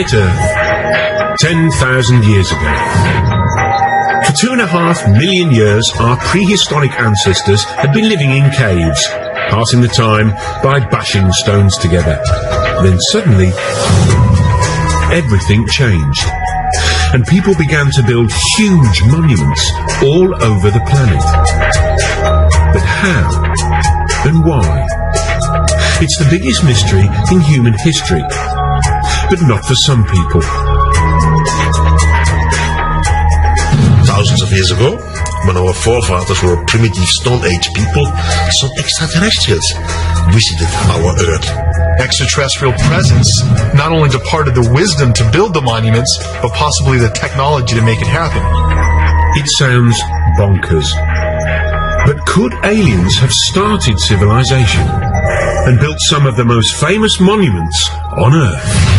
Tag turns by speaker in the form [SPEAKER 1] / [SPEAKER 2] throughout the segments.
[SPEAKER 1] planet Earth, 10,000 years ago. For 2.5 million years, our prehistoric ancestors had been living in caves, passing the time by bashing stones together. Then suddenly, everything changed, and people began to build huge monuments all over the planet. But how and why? It's the biggest mystery in human history, but not for some people.
[SPEAKER 2] Thousands of years ago, when our forefathers were primitive Stone Age people, some extraterrestrials visited our Earth.
[SPEAKER 3] Extraterrestrial presence not only departed the wisdom to build the monuments, but possibly the technology to make it happen.
[SPEAKER 1] It sounds bonkers. But could aliens have started civilization and built some of the most famous monuments on Earth?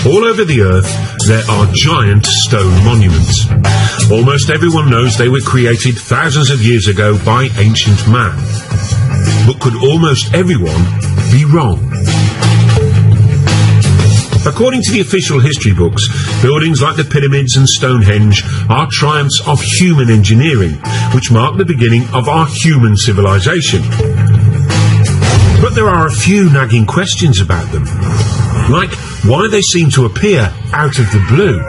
[SPEAKER 1] All over the Earth, there are giant stone monuments. Almost everyone knows they were created thousands of years ago by ancient man. But could almost everyone be wrong? According to the official history books, buildings like the pyramids and Stonehenge are triumphs of human engineering, which mark the beginning of our human civilization. But there are a few nagging questions about them, like why they seem to appear out of the blue.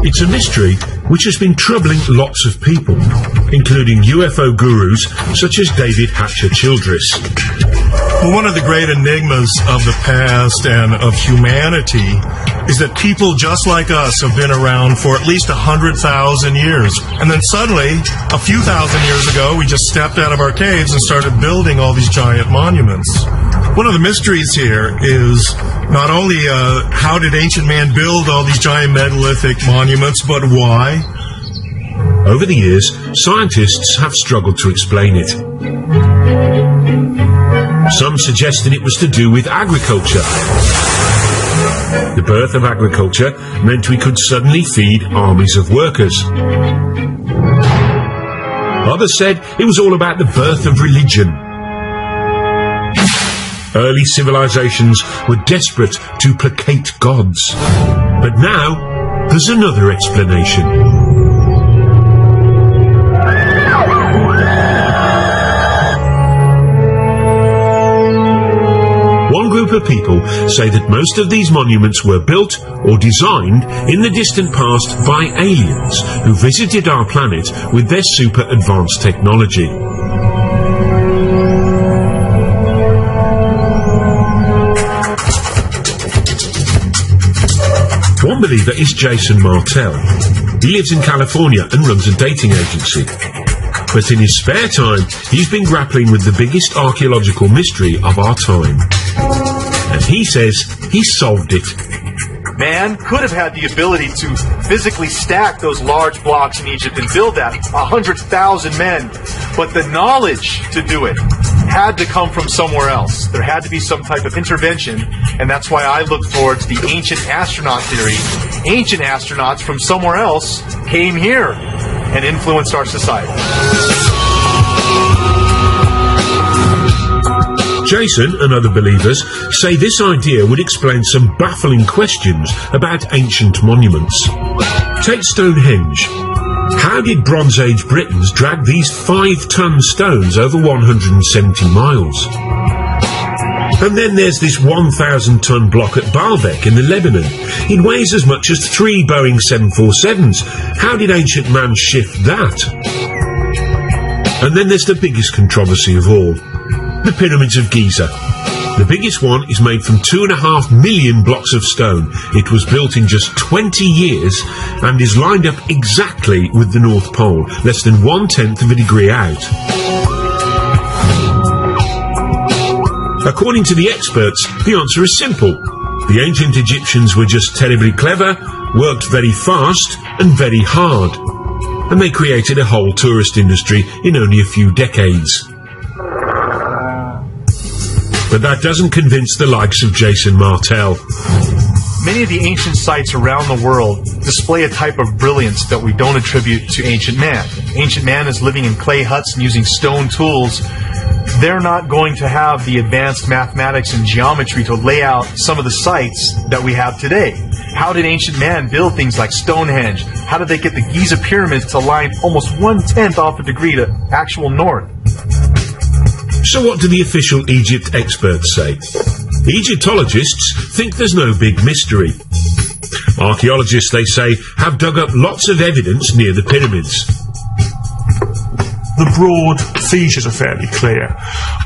[SPEAKER 1] It's a mystery which has been troubling lots of people, including UFO gurus such as David Hatcher Childress.
[SPEAKER 4] Well, one of the great enigmas of the past and of humanity is that people just like us have been around for at least 100,000 years. And then suddenly, a few thousand years ago, we just stepped out of our caves and started building all these giant monuments. One of the mysteries here is not only how did ancient man build all these giant megalithic monuments, but why?
[SPEAKER 1] Over the years, scientists have struggled to explain it. Some suggested it was to do with agriculture. The birth of agriculture meant we could suddenly feed armies of workers. Others said it was all about the birth of religion. Early civilizations were desperate to placate gods. But now, there's another explanation. One group of people say that most of these monuments were built or designed in the distant past by aliens who visited our planet with their super advanced technology. One believer is Jason Martell. He lives in California and runs a dating agency. But in his spare time, he's been grappling with the biggest archaeological mystery of our time. And he says he solved it.
[SPEAKER 3] Man could have had the ability to physically stack those large blocks in Egypt and build that, 100,000 men. But the knowledge to do it had to come from somewhere else. There had to be some type of intervention, and that's why I look towards the ancient astronaut theory. Ancient astronauts from somewhere else came here and influenced our society.
[SPEAKER 1] Jason and other believers say this idea would explain some baffling questions about ancient monuments. Take Stonehenge. How did Bronze Age Britons drag these 5-ton stones over 170 miles? And then there's this 1,000-ton block at Baalbek in the Lebanon. It weighs as much as 3 Boeing 747s. How did ancient man shift that? And then there's the biggest controversy of all. The Pyramids of Giza. The biggest one is made from 2.5 million blocks of stone. It was built in just 20 years and is lined up exactly with the North Pole, less than 1/10 of a degree out. According to the experts, the answer is simple. The ancient Egyptians were just terribly clever, worked very fast and very hard, and they created a whole tourist industry in only a few decades. But that doesn't convince the likes of Jason Martell.
[SPEAKER 3] Many of the ancient sites around the world display a type of brilliance that we don't attribute to ancient man. Ancient man is living in clay huts and using stone tools. They're not going to have the advanced mathematics and geometry to lay out some of the sites that we have today. How did ancient man build things like Stonehenge? How did they get the Giza pyramids to line almost 1/10 off a degree to actual north?
[SPEAKER 1] So what do the official Egypt experts say? Egyptologists think there's no big mystery. Archaeologists, they say, have dug up lots of evidence near the pyramids.
[SPEAKER 4] The broad features are fairly clear.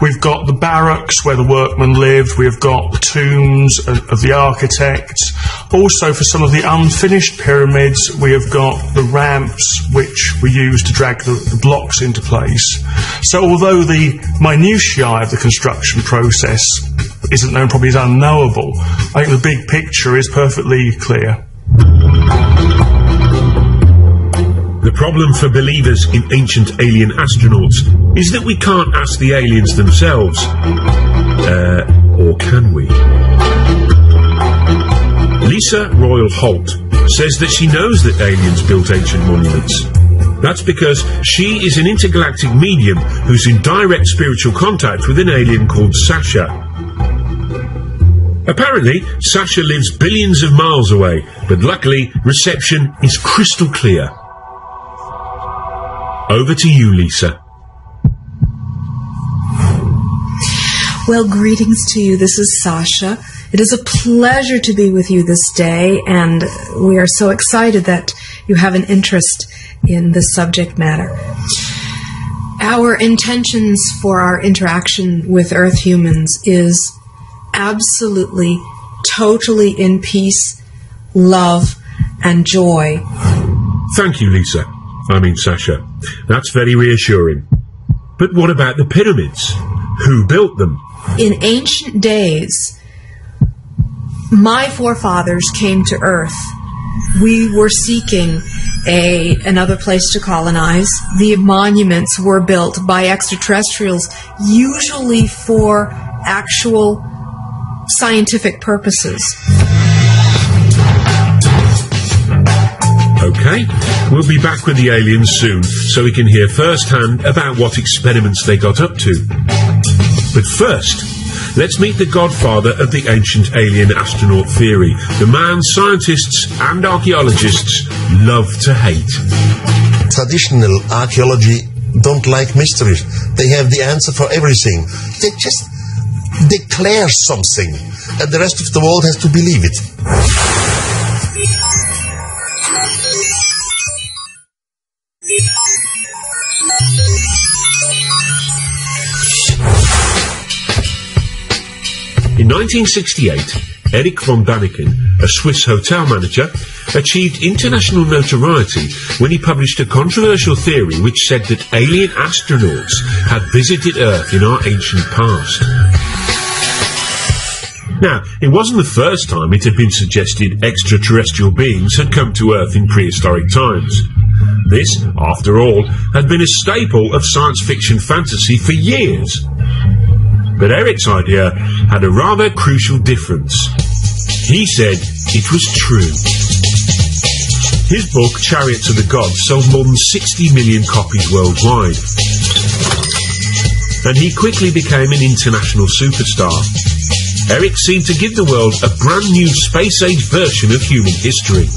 [SPEAKER 4] We've got the barracks where the workmen lived, we've got the tombs of the architects. Also, for some of the unfinished pyramids, we have got the ramps which were used to drag the blocks into place. So although the minutiae of the construction process isn't known, probably is unknowable, I think the big picture is perfectly clear.
[SPEAKER 1] The problem for believers in ancient alien astronauts is that we can't ask the aliens themselves. Or can we? Lisa Royal Holt says that she knows that aliens built ancient monuments. That's because she is an intergalactic medium who's in direct spiritual contact with an alien called Sasha. Apparently, Sasha lives billions of miles away, but luckily, reception is crystal clear. Over to you, Lisa.
[SPEAKER 5] Well, greetings to you. This is Sasha. It is a pleasure to be with you this day, and we are so excited that you have an interest in this subject matter. Our intentions for our interaction with Earth humans is absolutely, totally in peace, love, and joy.
[SPEAKER 1] Thank you, Lisa. I mean, Sasha. That's very reassuring. But what about the pyramids? Who built them?
[SPEAKER 5] In ancient days, my forefathers came to Earth. We were seeking another place to colonize. The monuments were built by extraterrestrials, usually for actual scientific purposes.
[SPEAKER 1] Okay, we'll be back with the aliens soon, so we can hear firsthand about what experiments they got up to. But first, let's meet the godfather of the ancient alien astronaut theory, the man scientists and archaeologists love to hate.
[SPEAKER 2] Traditional archaeology don't like mysteries. They have the answer for everything. They just declare something, and the rest of the world has to believe it.
[SPEAKER 1] In 1968, Erich von Däniken, a Swiss hotel manager, achieved international notoriety when he published a controversial theory which said that alien astronauts had visited Earth in our ancient past. Now, it wasn't the first time it had been suggested extraterrestrial beings had come to Earth in prehistoric times. This, after all, had been a staple of science fiction fantasy for years. But Eric's idea had a rather crucial difference. He said it was true. His book, Chariots of the Gods, sold more than 60 million copies worldwide. And he quickly became an international superstar. Eric seemed to give the world a brand new space-age version of human history.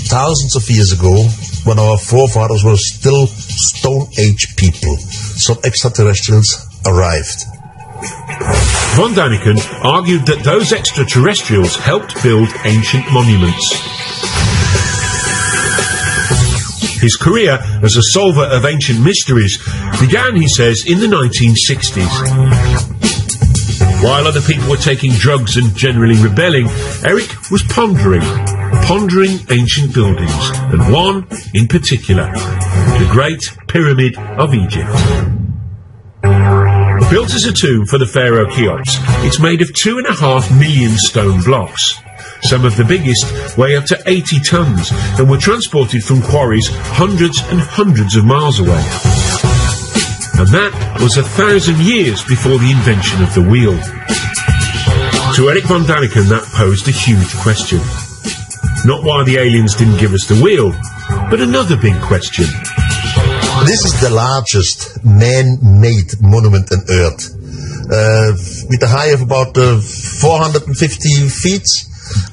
[SPEAKER 2] Thousands of years ago, when our forefathers were still Stone Age people, some extraterrestrials arrived.
[SPEAKER 1] Von Däniken argued that those extraterrestrials helped build ancient monuments. His career as a solver of ancient mysteries began, he says, in the 1960s. While other people were taking drugs and generally rebelling, Eric was pondering ancient buildings, and one in particular, the Great Pyramid of Egypt. Built as a tomb for the pharaoh Cheops, it's made of 2.5 million stone blocks. Some of the biggest weigh up to 80 tons and were transported from quarries hundreds and hundreds of miles away. And that was 1,000 years before the invention of the wheel. To Eric von Daniken, that posed a huge question. Not why the aliens didn't give us the wheel, but another big question.
[SPEAKER 2] This is the largest man-made monument on Earth, with a height of about 450 feet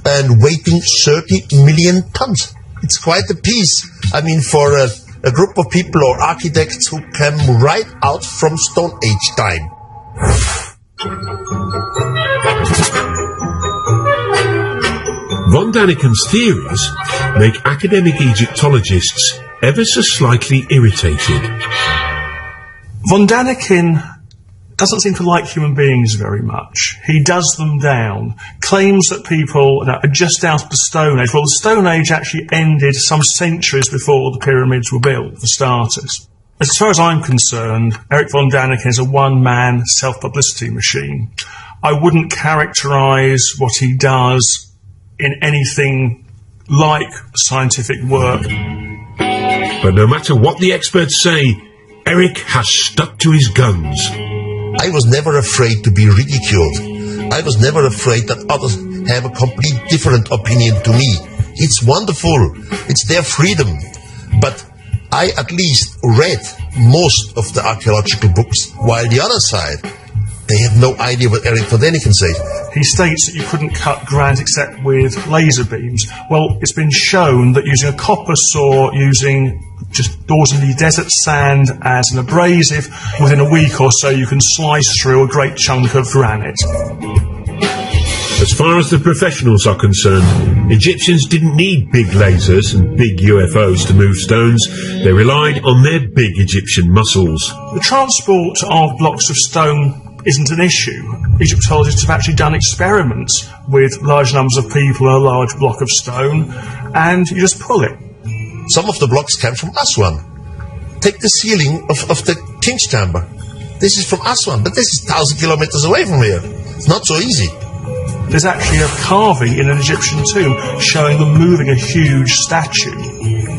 [SPEAKER 2] and weighing 30 million tons. It's quite a piece. I mean, for a group of people or architects who came right out from Stone Age time.
[SPEAKER 1] Von Daniken's theories make academic Egyptologists ever so slightly irritated.
[SPEAKER 6] Von Daniken doesn't seem to like human beings very much. He does them down, claims that people are just out of the Stone Age. Well, the Stone Age actually ended some centuries before the pyramids were built, for starters. As far as I'm concerned, Eric von Daniken is a one-man self-publicity machine. I wouldn't characterise what he does in anything like scientific work.
[SPEAKER 1] But no matter what the experts say, Eric has stuck to his guns.
[SPEAKER 2] I was never afraid to be ridiculed. I was never afraid that others have a complete different opinion to me. It's wonderful. It's their freedom. But I at least read most of the archaeological books, while the other side, they have no idea what Eric von Daniken says.
[SPEAKER 6] He states that you couldn't cut granite except with laser beams. Well, it's been shown that using a copper saw, using just ordinary desert sand as an abrasive, within a week or so you can slice through a great chunk of granite.
[SPEAKER 1] As far as the professionals are concerned, Egyptians didn't need big lasers and big UFOs to move stones. They relied on their big Egyptian muscles.
[SPEAKER 6] The transport of blocks of stone isn't an issue. Egyptologists have actually done experiments with large numbers of people and a large block of stone, and you just pull it.
[SPEAKER 2] Some of the blocks came from Aswan. Take the ceiling of the King's Chamber. This is from Aswan, but this is 1,000 kilometers away from here. It's not so easy.
[SPEAKER 6] There's actually a carving in an Egyptian tomb showing them moving a huge statue.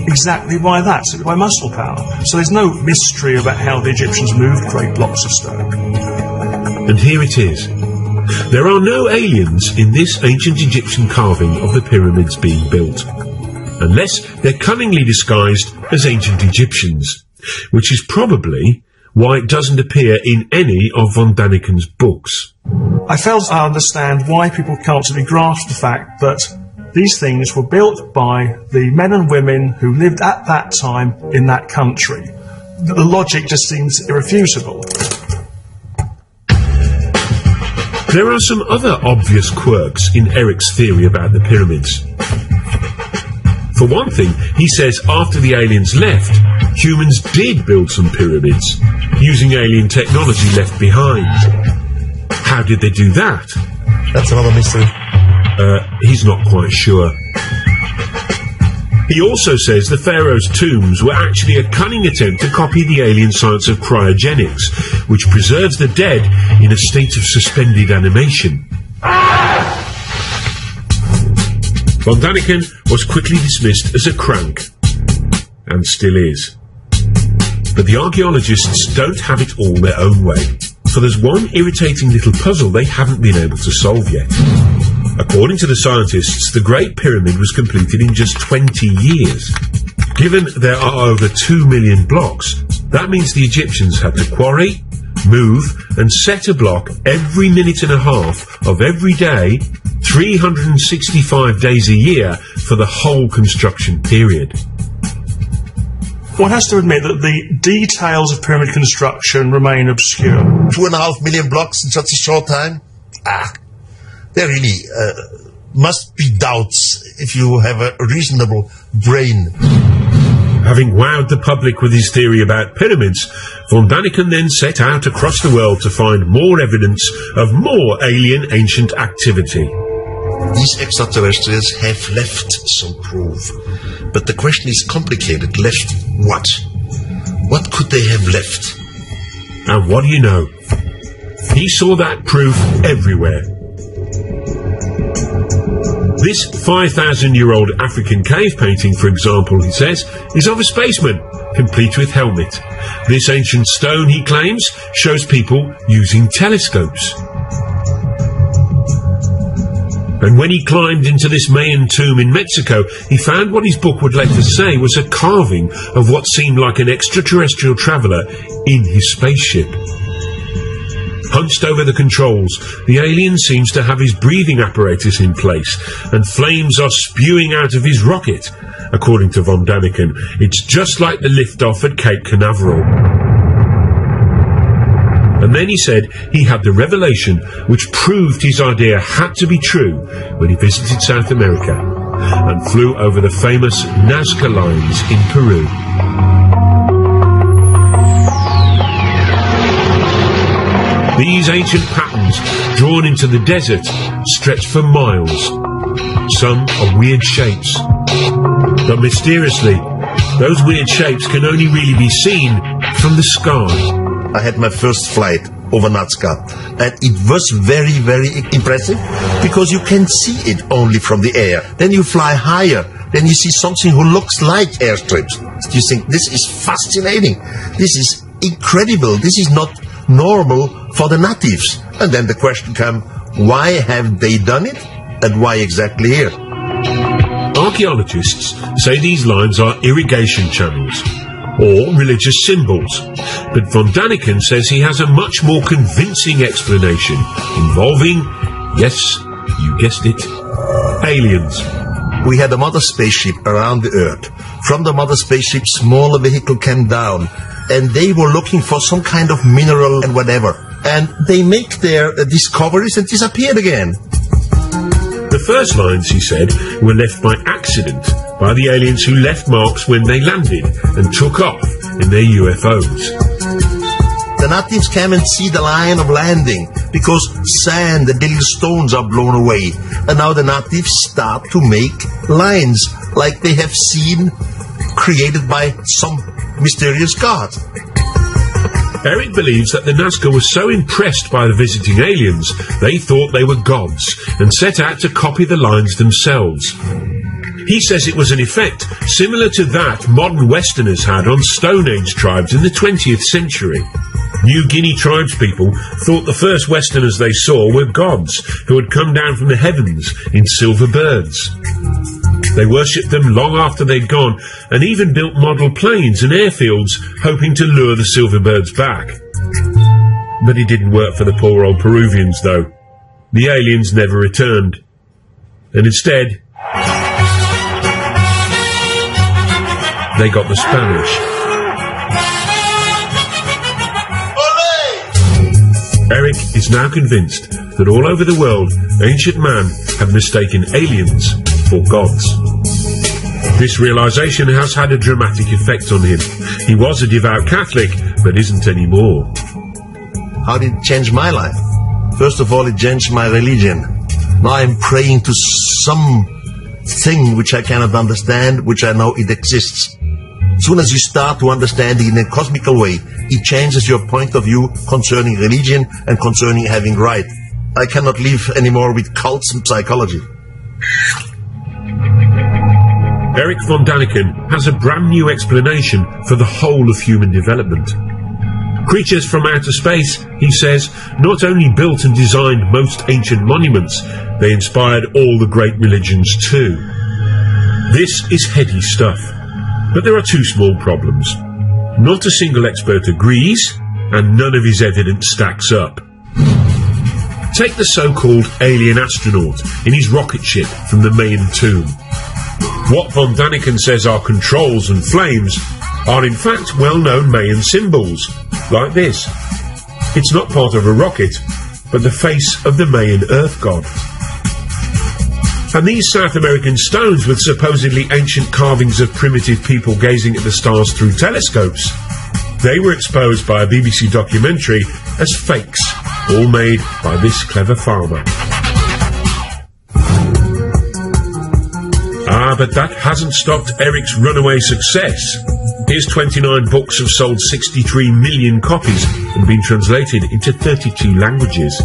[SPEAKER 6] Exactly by that, simply by muscle power. So there's no mystery about how the Egyptians moved great blocks of stone.
[SPEAKER 1] And here it is. There are no aliens in this ancient Egyptian carving of the pyramids being built, unless they're cunningly disguised as ancient Egyptians, which is probably why it doesn't appear in any of von Daniken's books.
[SPEAKER 6] I fail to understand why people can't simply grasp the fact that these things were built by the men and women who lived at that time in that country. The logic just seems irrefutable.
[SPEAKER 1] There are some other obvious quirks in Eric's theory about the pyramids. For one thing, he says after the aliens left, humans did build some pyramids, using alien technology left behind. How did they do that?
[SPEAKER 2] That's another mystery.
[SPEAKER 1] He's not quite sure. He also says the pharaoh's tombs were actually a cunning attempt to copy the alien science of cryogenics, which preserves the dead in a state of suspended animation. Von Daniken was quickly dismissed as a crank, and still is. But the archaeologists don't have it all their own way, for there's one irritating little puzzle they haven't been able to solve yet. According to the scientists, the Great Pyramid was completed in just 20 years. Given there are over 2 million blocks, that means the Egyptians had to quarry, move and set a block every minute and a half of every day, 365 days a year for the whole construction period.
[SPEAKER 6] One has to admit that the details of pyramid construction remain obscure.
[SPEAKER 2] 2.5 million blocks in such a short time? There really must be doubts if you have a reasonable brain.
[SPEAKER 1] Having wowed the public with his theory about pyramids, von Daniken then set out across the world to find more evidence of more alien ancient activity.
[SPEAKER 2] These extraterrestrials have left some proof. But the question is complicated. Left what? What could they have left?
[SPEAKER 1] And what do you know? He saw that proof everywhere. This 5,000-year-old African cave painting, for example, he says, is of a spaceman, complete with helmet. This ancient stone, he claims, shows people using telescopes. And when he climbed into this Mayan tomb in Mexico, he found what his book would later say was a carving of what seemed like an extraterrestrial traveller in his spaceship. Hunched over the controls, the alien seems to have his breathing apparatus in place, and flames are spewing out of his rocket. According to von Daniken, it's just like the liftoff at Cape Canaveral. And then he said he had the revelation which proved his idea had to be true when he visited South America and flew over the famous Nazca lines in Peru. These ancient patterns, drawn into the desert, stretch for miles. Some are weird shapes. But mysteriously, those weird shapes can only really be seen from the sky.
[SPEAKER 2] I had my first flight over Nazca, and it was very, very impressive because you can see it only from the air. Then you fly higher, then you see something who looks like airstrips. You think, this is fascinating, this is incredible, this is not normal for the natives. And then the question comes, why have they done it, and why exactly here?
[SPEAKER 1] Archaeologists say these lines are irrigation channels or religious symbols, but von Daniken says he has a much more convincing explanation involving, yes, you guessed it, aliens.
[SPEAKER 2] We had a mother spaceship around the Earth. From the mother spaceship, smaller vehicle came down, and they were looking for some kind of mineral and whatever. And they make their discoveries and disappeared again.
[SPEAKER 1] The first lines, he said, were left by accident by the aliens who left marks when they landed and took off in their UFOs.
[SPEAKER 2] The natives came and see the line of landing because sand and little stones are blown away. And now the natives start to make lines like they have seen created by some mysterious god.
[SPEAKER 1] Eric believes that the Nazca was so impressed by the visiting aliens, they thought they were gods and set out to copy the lines themselves. He says it was an effect similar to that modern Westerners had on Stone Age tribes in the 20th century. New Guinea tribespeople thought the first Westerners they saw were gods who had come down from the heavens in silver birds. They worshipped them long after they'd gone, and even built model planes and airfields, hoping to lure the silver birds back. But it didn't work for the poor old Peruvians, though. The aliens never returned. And instead, they got the Spanish. Eric is now convinced that all over the world, ancient man have mistaken aliens for gods. This realization has had a dramatic effect on him. He was a devout Catholic, but isn't anymore.
[SPEAKER 2] How did it change my life? First of all, it changed my religion. Now I'm praying to something which I cannot understand, which I know it exists. As soon as you start to understand it in a cosmical way, it changes your point of view concerning religion and concerning having right. I cannot live anymore with cults and psychology.
[SPEAKER 1] Eric von Daniken has a brand new explanation for the whole of human development. Creatures from outer space, he says, not only built and designed most ancient monuments, they inspired all the great religions too. This is heady stuff. But there are two small problems. Not a single expert agrees, and none of his evidence stacks up. Take the so-called alien astronaut in his rocket ship from the Mayan tomb. What von Daniken says are controls and flames are in fact well-known Mayan symbols, like this. It's not part of a rocket, but the face of the Mayan earth god. And these South American stones with supposedly ancient carvings of primitive people gazing at the stars through telescopes, they were exposed by a BBC documentary as fakes, all made by this clever farmer. But that hasn't stopped Eric's runaway success. His 29 books have sold 63 million copies and been translated into 32 languages.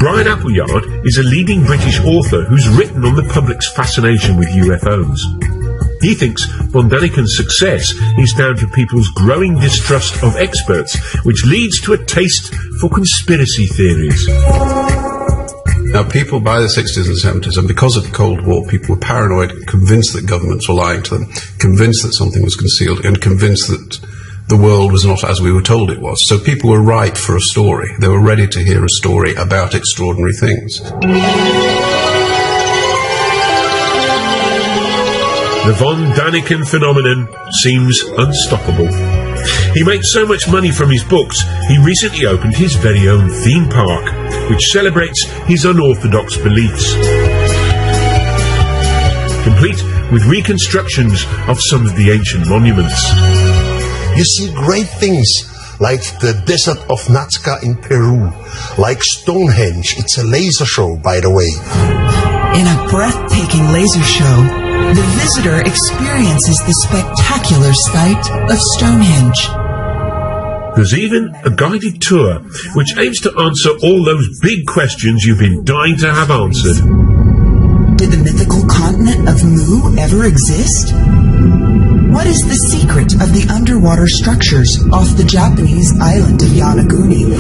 [SPEAKER 1] Brian Appleyard is a leading British author who's written on the public's fascination with UFOs. He thinks von Daniken's success is down to people's growing distrust of experts, which leads to a taste for conspiracy theories.
[SPEAKER 7] Now, people by the 60s and 70s, and because of the Cold War, people were paranoid, convinced that governments were lying to them, convinced that something was concealed, and convinced that the world was not as we were told it was. So people were ripe for a story. They were ready to hear a story about extraordinary things.
[SPEAKER 1] The von Daniken phenomenon seems unstoppable. He makes so much money from his books, he recently opened his very own theme park, which celebrates his unorthodox beliefs. Complete with reconstructions of some of the ancient monuments.
[SPEAKER 2] You see great things like the desert of Nazca in Peru, like Stonehenge. It's a laser show, by the way.
[SPEAKER 8] In a breathtaking laser show, the visitor experiences the spectacular sight of Stonehenge.
[SPEAKER 1] There's even a guided tour which aims to answer all those big questions you've been dying to have answered.
[SPEAKER 8] Did the mythical continent of Mu ever exist? What is the secret of the underwater structures off the Japanese island of Yonaguni?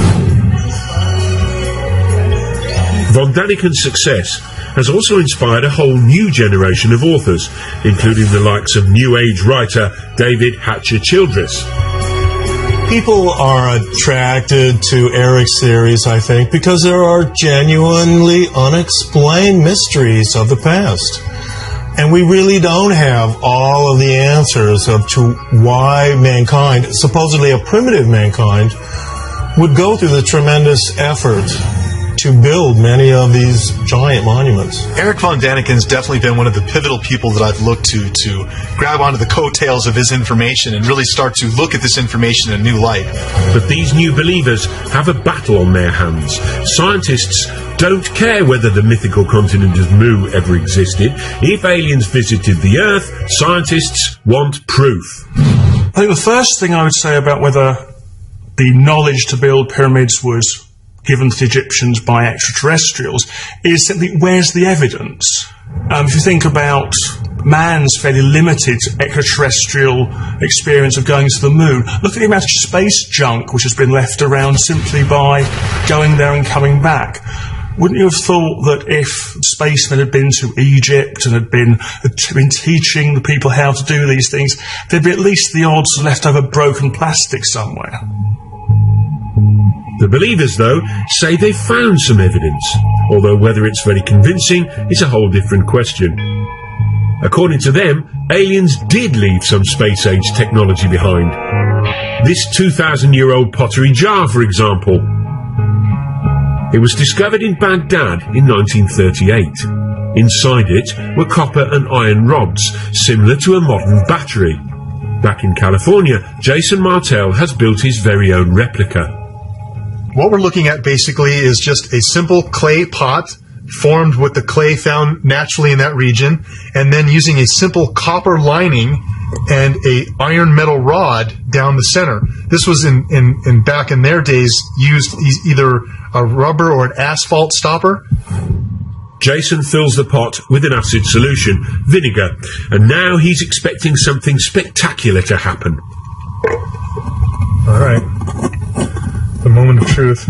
[SPEAKER 1] Von Daniken's success has also inspired a whole new generation of authors, including the likes of New Age writer David Hatcher Childress.
[SPEAKER 4] People are attracted to Eric's series, I think, because there are genuinely unexplained mysteries of the past. And we really don't have all of the answers to why mankind, supposedly a primitive mankind, would go through the tremendous effort to build many of these giant monuments.
[SPEAKER 3] Eric von Daniken's definitely been one of the pivotal people that I've looked to grab onto the coattails of his information and really start to look at this information in a new light.
[SPEAKER 1] But these new believers have a battle on their hands. Scientists don't care whether the mythical continent of Mu ever existed. If aliens visited the Earth, scientists want proof.
[SPEAKER 6] I think the first thing I would say about whether the knowledge to build pyramids was given to the Egyptians by extraterrestrials is simply, where's the evidence? If you think about man's fairly limited extraterrestrial experience of going to the moon, look at the amount of space junk which has been left around simply by going there and coming back. Wouldn't you have thought that if spacemen had been to Egypt and had been teaching the people how to do these things, there'd be at least the odds of leftover broken plastic somewhere?
[SPEAKER 1] The believers, though, say they've found some evidence, although whether it's very convincing is a whole different question. According to them, aliens did leave some space-age technology behind. This 2,000-year-old pottery jar, for example. It was discovered in Baghdad in 1938. Inside it were copper and iron rods, similar to a modern battery. Back in California, Jason Martell has built his very own replica.
[SPEAKER 3] What we're looking at basically is just a simple clay pot formed with the clay found naturally in that region, and then using a simple copper lining and a iron metal rod down the center. This was in back in their days used either a rubber or an asphalt stopper.
[SPEAKER 1] Jason fills the pot with an acid solution, vinegar, and now he's expecting something spectacular to happen.
[SPEAKER 3] All right. The moment of truth.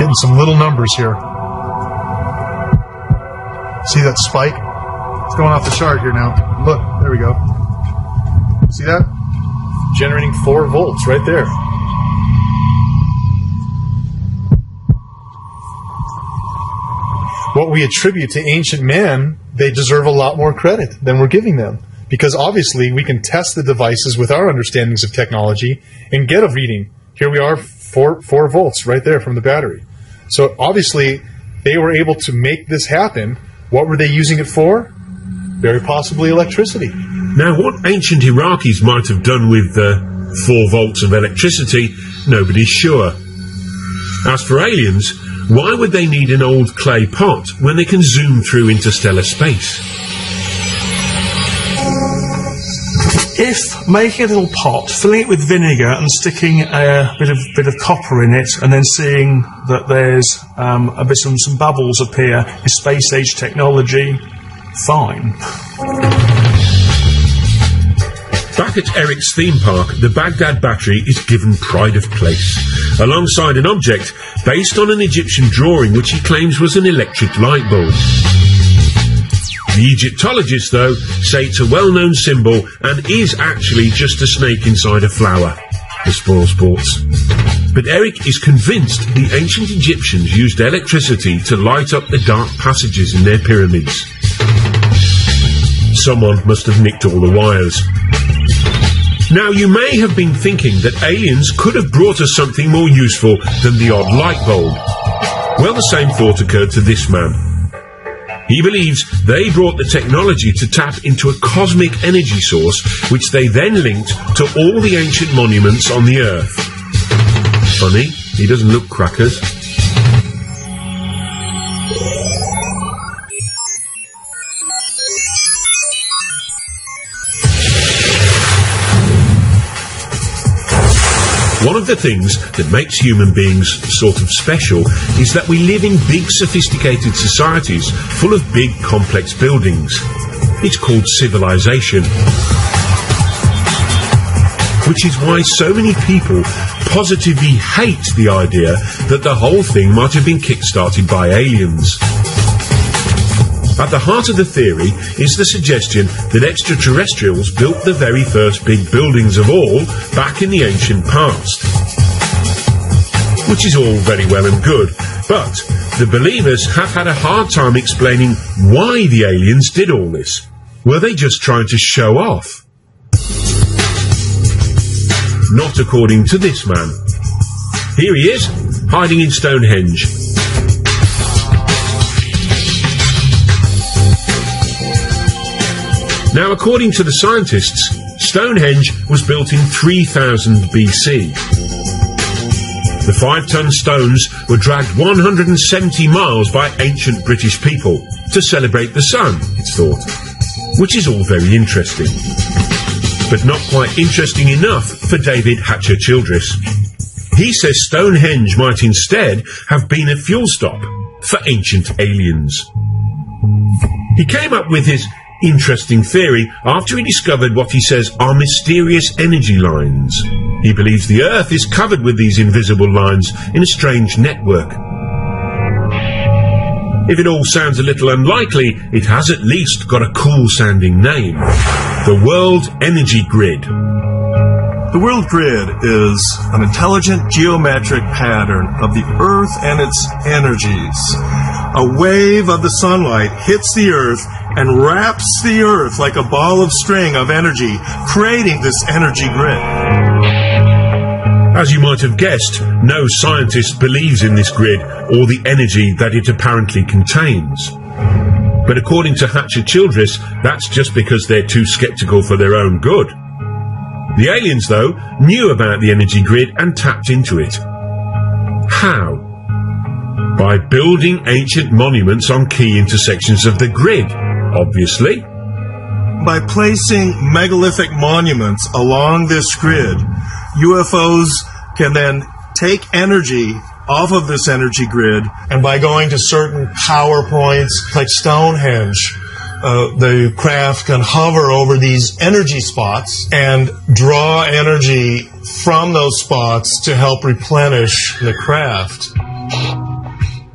[SPEAKER 3] Getting some little numbers here. See that spike? It's going off the chart here now. Look, there we go. See that? Generating 4 volts right there. What we attribute to ancient man, they deserve a lot more credit than we're giving them. Because obviously we can test the devices with our understandings of technology and get a reading. Here we are, 4 volts right there from the battery. So obviously they were able to make this happen. What were they using it for?
[SPEAKER 4] very possibly electricity.
[SPEAKER 1] Now, what ancient Iraqis might have done with 4 volts of electricity, nobody's sure. As for aliens, why would they need an old clay pot when they can zoom through interstellar space?
[SPEAKER 6] If making a little pot, filling it with vinegar and sticking a bit of copper in it, and then seeing that there's some bubbles appear is space age technology, fine.
[SPEAKER 1] Back at Eric's theme park, the Baghdad battery is given pride of place, alongside an object based on an Egyptian drawing which he claims was an electric light bulb. The Egyptologists, though, say it's a well-known symbol and is actually just a snake inside a flower. The spoil sports. But Eric is convinced the ancient Egyptians used electricity to light up the dark passages in their pyramids. Someone must have nicked all the wires. Now, you may have been thinking that aliens could have brought us something more useful than the odd light bulb. Well, the same thought occurred to this man. He believes they brought the technology to tap into a cosmic energy source, which they then linked to all the ancient monuments on the Earth. Funny, he doesn't look crackers. One of the things that makes human beings sort of special is that we live in big, sophisticated societies full of big, complex buildings. It's called civilization. Which is why so many people positively hate the idea that the whole thing might have been kick-started by aliens. At the heart of the theory is the suggestion that extraterrestrials built the very first big buildings of all back in the ancient past. Which is all very well and good, but the believers have had a hard time explaining why the aliens did all this. Were they just trying to show off? Not according to this man. Here he is, hiding in Stonehenge. Now, according to the scientists, Stonehenge was built in 3000 BC. The 5-ton stones were dragged 170 miles by ancient British people to celebrate the sun, it's thought. Which is all very interesting. But not quite interesting enough for David Hatcher-Childress. He says Stonehenge might instead have been a fuel stop for ancient aliens. He came up with his interesting theory after he discovered what he says are mysterious energy lines. He believes the Earth is covered with these invisible lines in a strange network. If it all sounds a little unlikely, it has at least got a cool-sounding name. The World Energy Grid.
[SPEAKER 4] The World Grid is an intelligent geometric pattern of the Earth and its energies. A wave of the sunlight hits the Earth and wraps the Earth like a ball of string of energy, creating this energy grid.
[SPEAKER 1] As you might have guessed, no scientist believes in this grid or the energy that it apparently contains. But according to Hatcher-Childress, that's just because they're too sceptical for their own good. The aliens, though, knew about the energy grid and tapped into it. How? By building ancient monuments on key intersections of the grid, obviously.
[SPEAKER 4] By placing megalithic monuments along this grid, UFOs can then take energy off of this energy grid, and by going to certain power points like Stonehenge, the craft can hover over these energy spots and draw energy from those spots to help replenish the craft.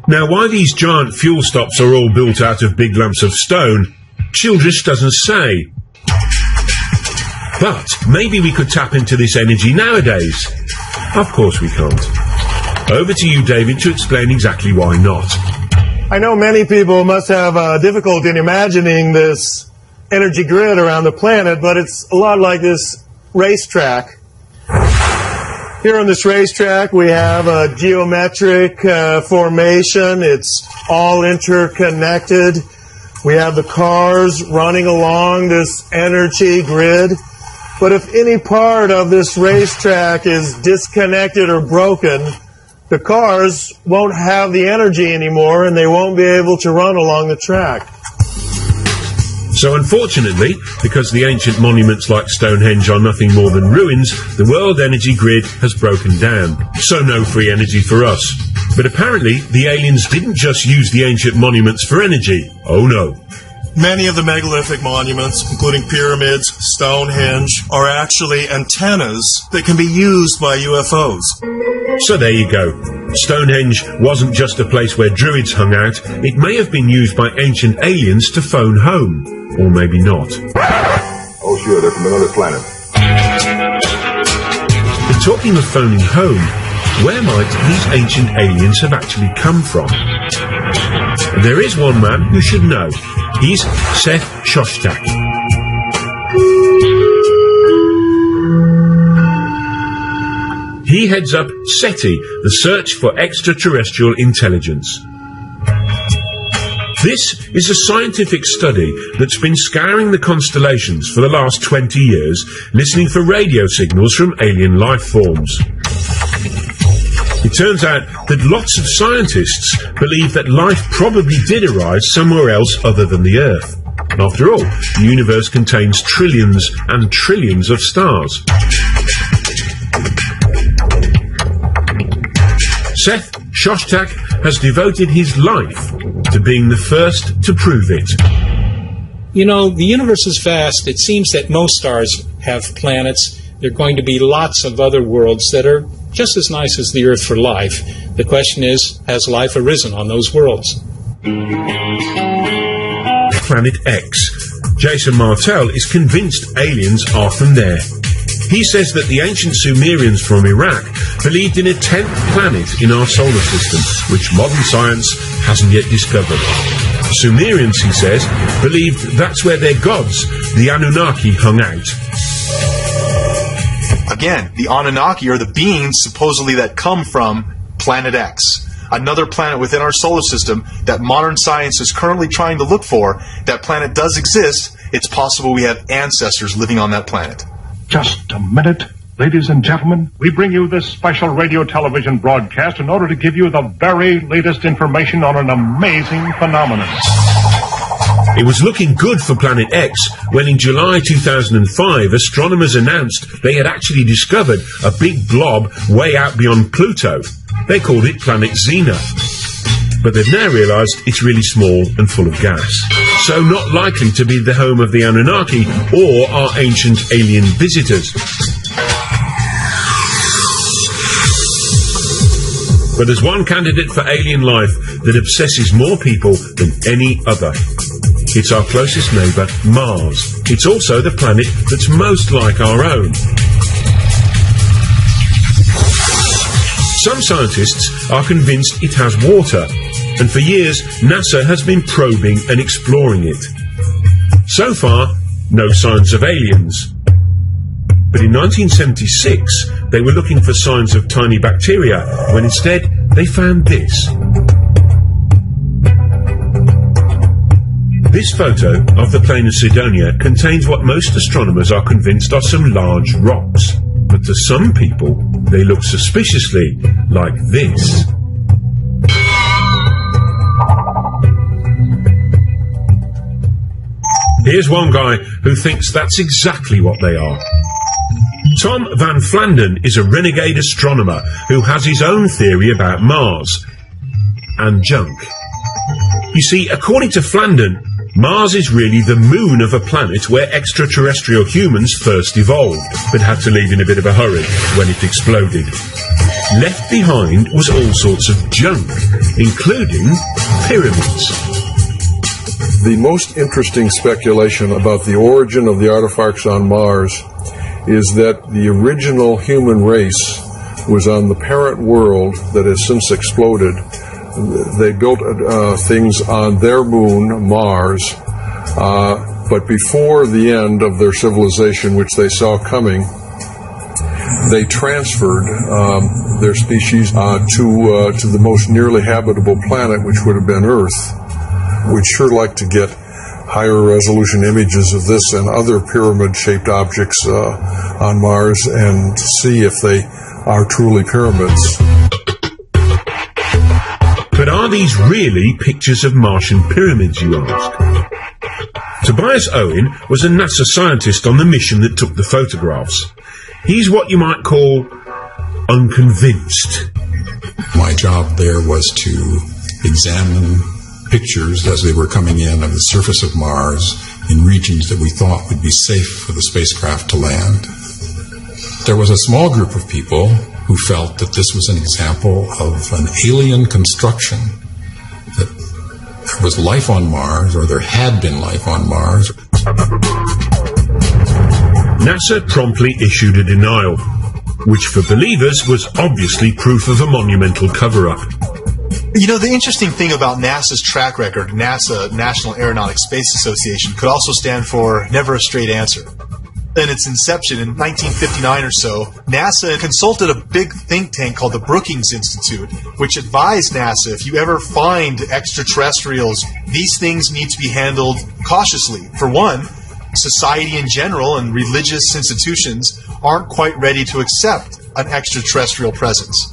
[SPEAKER 1] Now, why these giant fuel stops are all built out of big lumps of stone, Childress doesn't say. But maybe we could tap into this energy nowadays. Of course we can't. Over to you, David, to explain exactly why not.
[SPEAKER 4] I know many people must have difficulty in imagining this energy grid around the planet, but it's a lot like this racetrack. Here on this racetrack we have a geometric formation. It's all interconnected. We have the cars running along this energy grid. But if any part of this racetrack is disconnected or broken, the cars won't have the energy anymore and they won't be able to run along the track.
[SPEAKER 1] So unfortunately, because the ancient monuments like Stonehenge are nothing more than ruins, the world energy grid has broken down. So no free energy for us. But apparently, the aliens didn't just use the ancient monuments for energy. Oh no.
[SPEAKER 4] Many of the megalithic monuments, including pyramids, Stonehenge, are actually antennas that can be used by UFOs.
[SPEAKER 1] So there you go. Stonehenge wasn't just a place where druids hung out. It may have been used by ancient aliens to phone home. Or maybe not.
[SPEAKER 9] Oh sure, they're from another planet.
[SPEAKER 1] But talking of phoning home, where might these ancient aliens have actually come from? There is one man who should know. He's Seth Shostak. He heads up SETI, the Search for Extraterrestrial Intelligence. This is a scientific study that's been scouring the constellations for the last 20 years, listening for radio signals from alien life forms. It turns out that lots of scientists believe that life probably did arise somewhere else other than the Earth. After all, the universe contains trillions and trillions of stars. Seth Shostak has devoted his life to being the first to prove it.
[SPEAKER 10] You know, the universe is vast. It seems that most stars have planets. There are going to be lots of other worlds that are just as nice as the Earth for life. The question is, has life arisen on those worlds?
[SPEAKER 1] Planet X. Jason Martell is convinced aliens are from there. He says that the ancient Sumerians from Iraq believed in a 10th planet in our solar system, which modern science hasn't yet discovered. Sumerians, he says, believed that's where their gods, the Anunnaki, hung out.
[SPEAKER 3] Again, the Anunnaki are the beings supposedly that come from Planet X, another planet within our solar system that modern science is currently trying to look for. That planet does exist. It's possible we have ancestors living on that planet.
[SPEAKER 11] Just a minute, ladies and gentlemen. We bring you this special radio television broadcast in order to give you the very latest information on an amazing phenomenon.
[SPEAKER 1] It was looking good for Planet X when in July 2005 astronomers announced they had actually discovered a big blob way out beyond Pluto. They called it Planet Xena. But they've now realised it's really small and full of gas. So not likely to be the home of the Anunnaki or our ancient alien visitors. But there's one candidate for alien life that obsesses more people than any other. It's our closest neighbour, Mars. It's also the planet that's most like our own. Some scientists are convinced it has water, and for years NASA has been probing and exploring it. So far, no signs of aliens. But in 1976, they were looking for signs of tiny bacteria, when instead they found this. This photo of the plain of Cydonia contains what most astronomers are convinced are some large rocks. But to some people, they look suspiciously like this. Here's one guy who thinks that's exactly what they are. Tom Van Flandern is a renegade astronomer who has his own theory about Mars and junk. You see, according to Flandern, Mars is really the moon of a planet where extraterrestrial humans first evolved, but had to leave in a bit of a hurry when it exploded. Left behind was all sorts of junk, including pyramids.
[SPEAKER 9] The most interesting speculation about the origin of the artifacts on Mars is that the original human race was on the parent world that has since exploded. They built things on their moon, Mars, but before the end of their civilization, which they saw coming, they transferred their species to the most nearly habitable planet, which would have been Earth. We'd sure like to get higher resolution images of this and other pyramid-shaped objects on Mars and see if they are truly pyramids.
[SPEAKER 1] But are these really pictures of Martian pyramids, you ask? Tobias Owen was a NASA scientist on the mission that took the photographs. He's what you might call unconvinced.
[SPEAKER 12] My job there was to examine pictures as they were coming in of the surface of Mars in regions that we thought would be safe for the spacecraft to land. There was a small group of people who felt that this was an example of an alien construction, that there was life on Mars, or there had been life on Mars.
[SPEAKER 1] NASA promptly issued a denial, which for believers was obviously proof of a monumental cover-up.
[SPEAKER 3] You know, the interesting thing about NASA's track record, NASA, National Aeronautics Space Association, could also stand for Never a Straight Answer. In its inception in 1959 or so, NASA consulted a big think tank called the Brookings Institute, which advised NASA, if you ever find extraterrestrials, these things need to be handled cautiously. For one, society in general and religious institutions aren't quite ready to accept an extraterrestrial presence.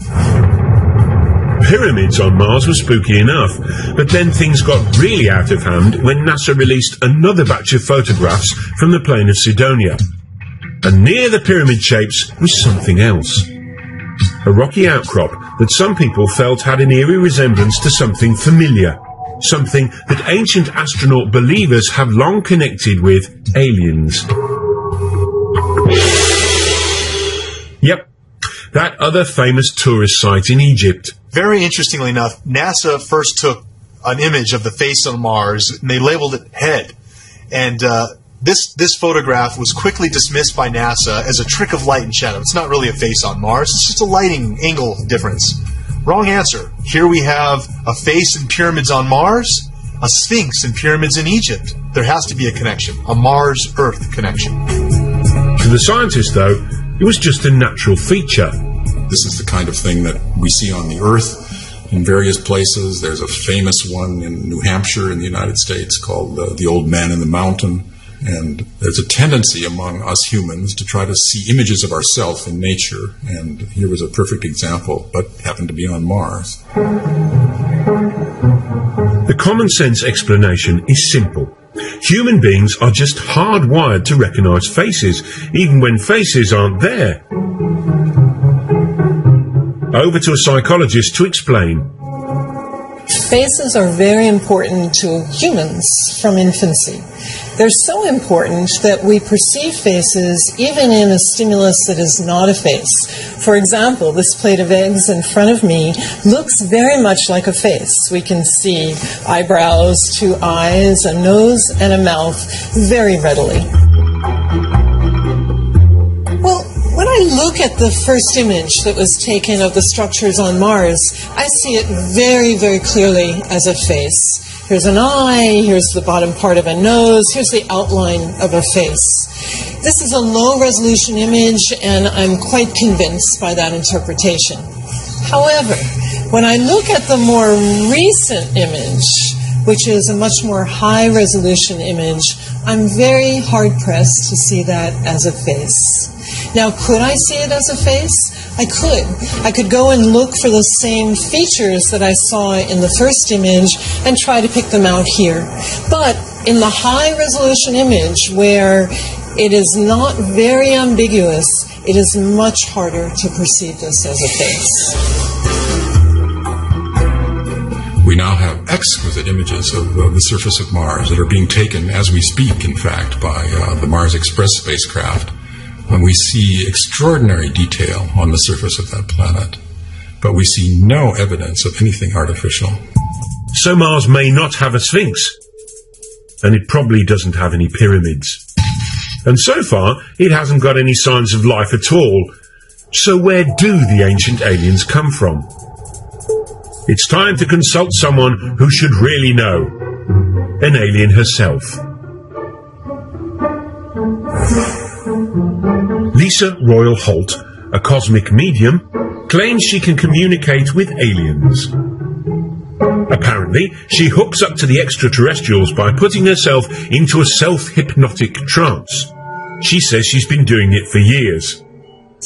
[SPEAKER 1] Pyramids on Mars were spooky enough, but then things got really out of hand when NASA released another batch of photographs from the plain of Cydonia. And near the pyramid shapes was something else. A rocky outcrop that some people felt had an eerie resemblance to something familiar, something that ancient astronaut believers have long connected with aliens. Yep, that other famous tourist site in Egypt.
[SPEAKER 3] Very interestingly enough, NASA first took an image of the face on Mars, and they labeled it head. And this photograph was quickly dismissed by NASA as a trick of light and shadow. It's not really a face on Mars, it's just a lighting angle difference. Wrong answer. Here we have a face in pyramids on Mars, a sphinx in pyramids in Egypt. There has to be a connection, a Mars-Earth connection.
[SPEAKER 1] To the scientists, though, it was just a natural feature.
[SPEAKER 12] This is the kind of thing that we see on the Earth in various places. There's a famous one in New Hampshire in the United States called the Old Man in the Mountain. And there's a tendency among us humans to try to see images of ourselves in nature. And here was a perfect example, but happened to be on Mars.
[SPEAKER 1] The common sense explanation is simple. Human beings are just hardwired to recognize faces, even when faces aren't there. Over to a psychologist to explain.
[SPEAKER 13] Faces are very important to humans from infancy. They're so important that we perceive faces even in a stimulus that is not a face. For example, this plate of eggs in front of me looks very much like a face. We can see eyebrows, two eyes, a nose, and a mouth very readily. Well, when I look at the first image that was taken of the structures on Mars, I see it very, very clearly as a face. Here's an eye, here's the bottom part of a nose, here's the outline of a face. This is a low-resolution image, and I'm quite convinced by that interpretation. However, when I look at the more recent image, which is a much more high-resolution image, I'm very hard-pressed to see that as a face. Now, could I see it as a face? I could. I could go and look for the same features that I saw in the first image and try to pick them out here. But in the high-resolution image, where it is not very ambiguous, it is much harder to perceive this as a face.
[SPEAKER 12] We now have exquisite images of the surface of Mars that are being taken as we speak, in fact, by the Mars Express spacecraft. When we see extraordinary detail on the surface of that planet, but we see no evidence of anything artificial.
[SPEAKER 1] So Mars may not have a sphinx, and it probably doesn't have any pyramids. And so far, it hasn't got any signs of life at all. So where do the ancient aliens come from? It's time to consult someone who should really know. An alien herself. Lisa Royal Holt, a cosmic medium, claims she can communicate with aliens. Apparently, she hooks up to the extraterrestrials by putting herself into a self-hypnotic trance. She says she's been doing it for years.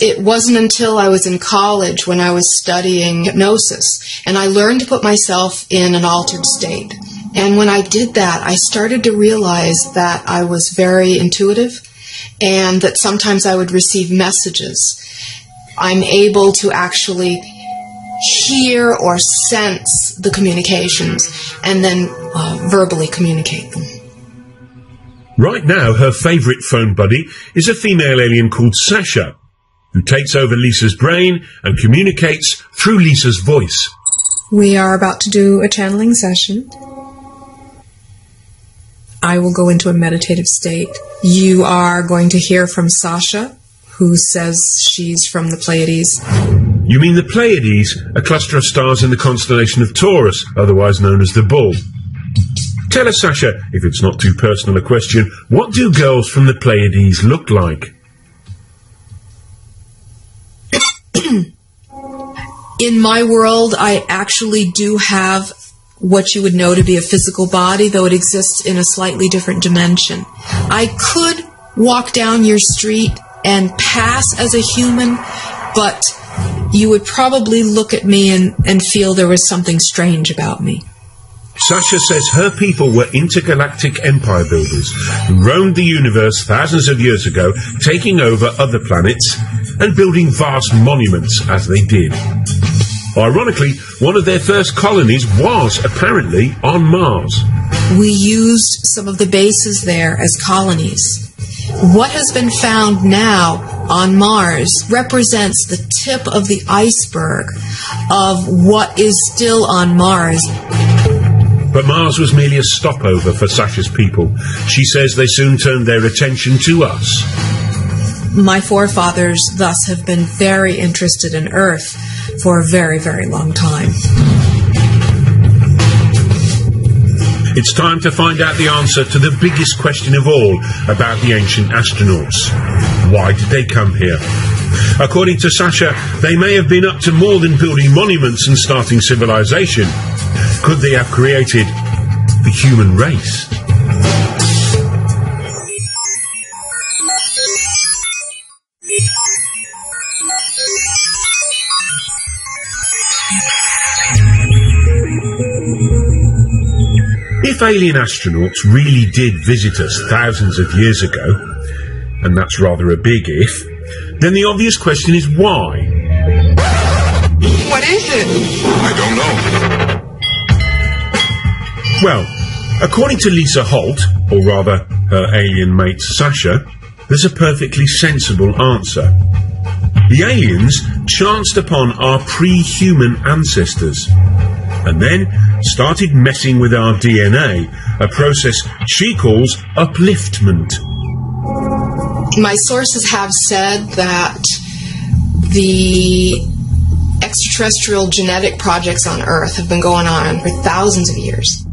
[SPEAKER 5] It wasn't until I was in college when I was studying hypnosis, and I learned to put myself in an altered state. And when I did that, I started to realize that I was very intuitive and that sometimes I would receive messages. I'm able to actually hear or sense the communications and then verbally communicate them.
[SPEAKER 1] Right now, her favourite phone buddy is a female alien called Sasha, who takes over Lisa's brain and communicates through Lisa's voice.
[SPEAKER 5] We are about to do a channeling session. I will go into a meditative state. You are going to hear from Sasha, who says she's from the Pleiades.
[SPEAKER 1] You mean the Pleiades, a cluster of stars in the constellation of Taurus, otherwise known as the Bull. Tell us, Sasha, if it's not too personal a question, what do girls from the Pleiades look like?
[SPEAKER 5] In my world, I actually do have what you would know to be a physical body, though it exists in a slightly different dimension. I could walk down your street and pass as a human, but you would probably look at me and feel there was something strange about me.
[SPEAKER 1] Sasha says her people were intergalactic empire builders who roamed the universe thousands of years ago, taking over other planets and building vast monuments as they did. Ironically, one of their first colonies was apparently on Mars.
[SPEAKER 5] We used some of the bases there as colonies. What has been found now on Mars represents the tip of the iceberg of what is still on Mars.
[SPEAKER 1] But Mars was merely a stopover for Sasha's people. She says they soon turned their attention to us.
[SPEAKER 5] My forefathers thus have been very interested in Earth for a very, very long time.
[SPEAKER 1] It's time to find out the answer to the biggest question of all about the ancient astronauts. Why did they come here? According to Sasha, they may have been up to more than building monuments and starting civilization. Could they have created the human race? If alien astronauts really did visit us thousands of years ago, and that's rather a big if, then the obvious question is why?
[SPEAKER 14] What is it?
[SPEAKER 12] I don't know.
[SPEAKER 1] Well, according to Lisa Holt, or rather her alien mate Sasha, there's a perfectly sensible answer. The aliens chanced upon our pre-human ancestors and then started messing with our DNA, a process she calls upliftment.
[SPEAKER 5] My sources have said that the extraterrestrial genetic projects on Earth have been going on for thousands of years.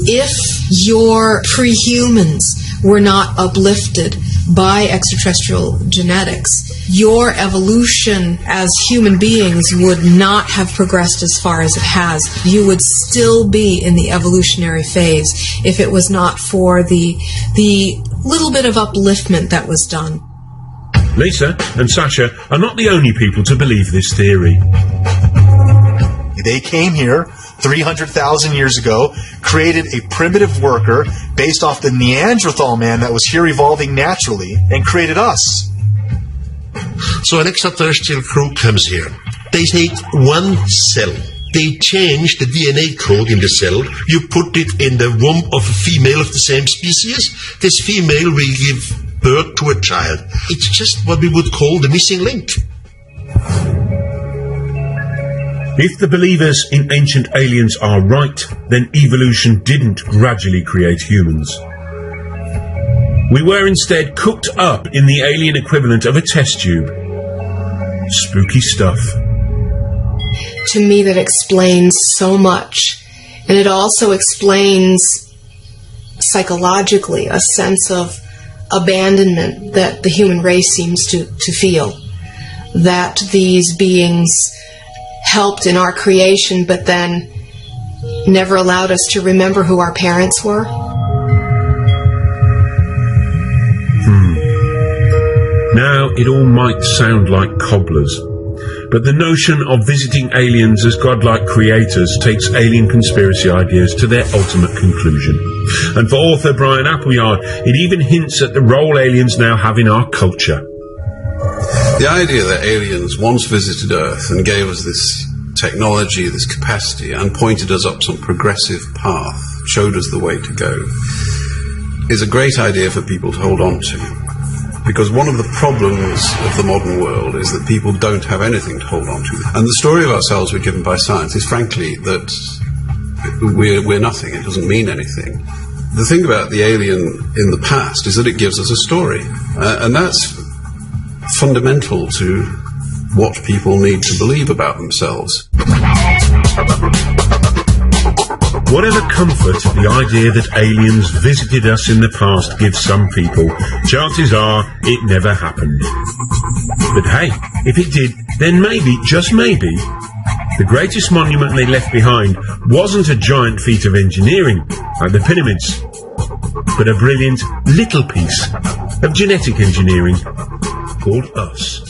[SPEAKER 5] If your pre-humans were not uplifted by extraterrestrial genetics, your evolution as human beings would not have progressed as far as it has. You would still be in the evolutionary phase if it was not for the little bit of upliftment that was done.
[SPEAKER 1] Lisa and Sasha are not the only people to believe this theory.
[SPEAKER 3] They came here 300,000 years ago, created a primitive worker based off the Neanderthal man that was here evolving naturally, and created us.
[SPEAKER 2] So an extraterrestrial crew comes here. They take one cell. They change the DNA code in the cell. You put it in the womb of a female of the same species. This female will give birth to a child. It's just what we would call the missing link.
[SPEAKER 1] If the believers in ancient aliens are right, then evolution didn't gradually create humans. We were instead cooked up in the alien equivalent of a test tube. Spooky stuff.
[SPEAKER 5] To me, that explains so much. And it also explains psychologically a sense of abandonment that the human race seems to feel. That these beings helped in our creation, but then
[SPEAKER 14] never allowed us to remember who our parents were.
[SPEAKER 1] Now, it all might sound like cobblers, but the notion of visiting aliens as godlike creators takes alien conspiracy ideas to their ultimate conclusion. And for author Brian Appleyard, it even hints at the role aliens now have in our culture.
[SPEAKER 7] The idea that aliens once visited Earth and gave us this technology, this capacity, and pointed us up some progressive path, showed us the way to go, is a great idea for people to hold on to. Because one of the problems of the modern world is that people don't have anything to hold on to. And the story of ourselves we're given by science is frankly that we're nothing, it doesn't mean anything. The thing about the alien in the past is that it gives us a story. And that's fundamental to what people need to believe about themselves.
[SPEAKER 1] Whatever comfort the idea that aliens visited us in the past gives some people, chances are it never happened. But hey, if it did, then maybe, just maybe, the greatest monument they left behind wasn't a giant feat of engineering, like the pyramids, but a brilliant little piece of genetic engineering called us.